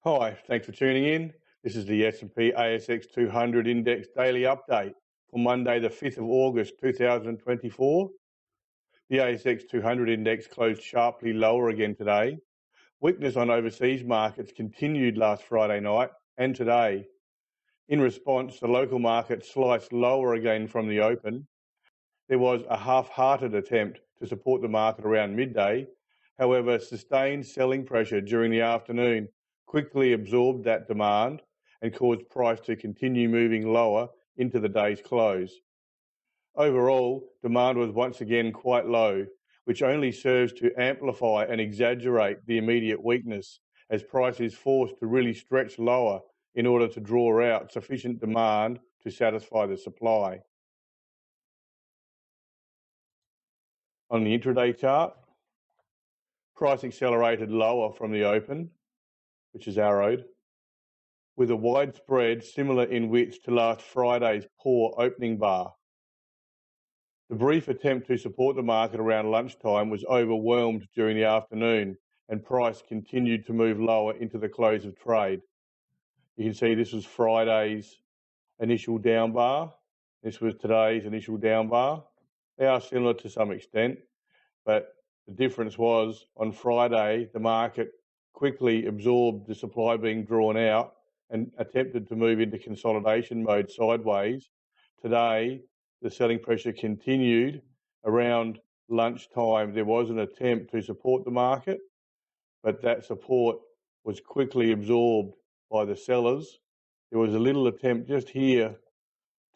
Hi, thanks for tuning in. This is the S&P ASX 200 Index Daily Update for Monday the 5th of August 2024. The ASX 200 Index closed sharply lower again today. Weakness on overseas markets continued last Friday night and today. In response, the local market sliced lower again from the open. There was a half-hearted attempt to support the market around midday. However, sustained selling pressure during the afternoon quickly absorbed that demand and caused price to continue moving lower into the day's close. Overall, demand was once again quite low, which only serves to amplify and exaggerate the immediate weakness as price is forced to really stretch lower in order to draw out sufficient demand to satisfy the supply. On the intraday chart, price accelerated lower from the open, which is arrowed, with a wide spread similar in width to last Friday's poor opening bar. The brief attempt to support the market around lunchtime was overwhelmed during the afternoon, and price continued to move lower into the close of trade. You can see this was Friday's initial down bar. This was today's initial down bar. They are similar to some extent, but the difference was on Friday, the market quickly absorbed the supply being drawn out and attempted to move into consolidation mode sideways. Today, the selling pressure continued. Around lunchtime, there was an attempt to support the market, but that support was quickly absorbed by the sellers. There was a little attempt just here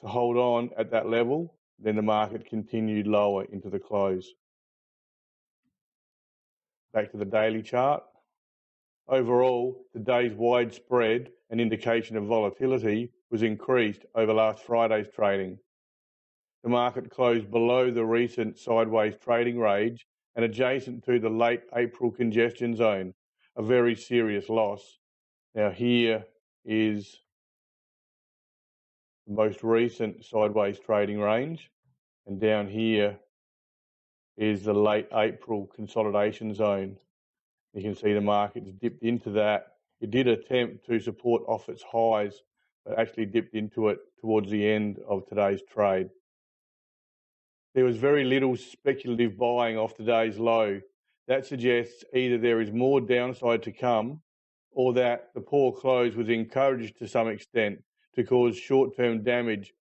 to hold on at that level, then the market continued lower into the close. Back to the daily chart. Overall, today's wide spread, an indication of volatility, was increased over last Friday's trading. The market closed below the recent sideways trading range and adjacent to the late April congestion zone, a very serious loss. Now here is the most recent sideways trading range, and down here is the late April consolidation zone. You can see the market's dipped into that. It did attempt to support off its highs, but actually dipped into it towards the end of today's trade. There was very little speculative buying off today's low. That suggests either there is more downside to come or that the poor close was encouraged to some extent to cause short-term damage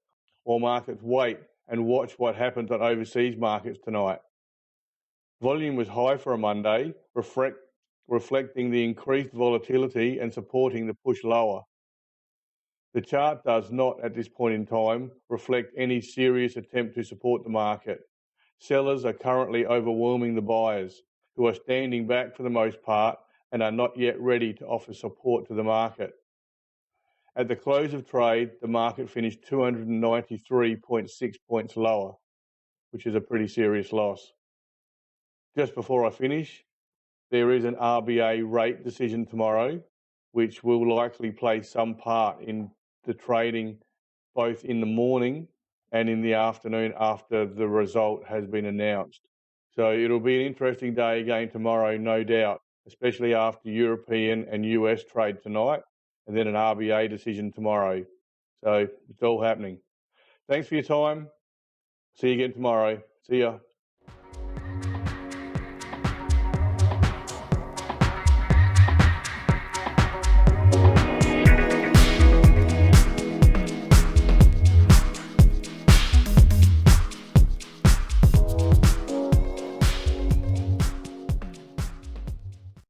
while markets wait and watch what happens on overseas markets tonight. Volume was high for a Monday, reflecting the increased volatility and supporting the push lower. The chart does not, at this point in time, reflect any serious attempt to support the market. Sellers are currently overwhelming the buyers, who are standing back for the most part and are not yet ready to offer support to the market. At the close of trade, the market finished 293.6 points lower, which is a pretty serious loss. Just before I finish, there is an RBA rate decision tomorrow, which will likely play some part in the trading both in the morning and in the afternoon after the result has been announced. So it'll be an interesting day again tomorrow, no doubt, especially after European and US trade tonight, and then an RBA decision tomorrow. So it's all happening. Thanks for your time. See you again tomorrow. See ya.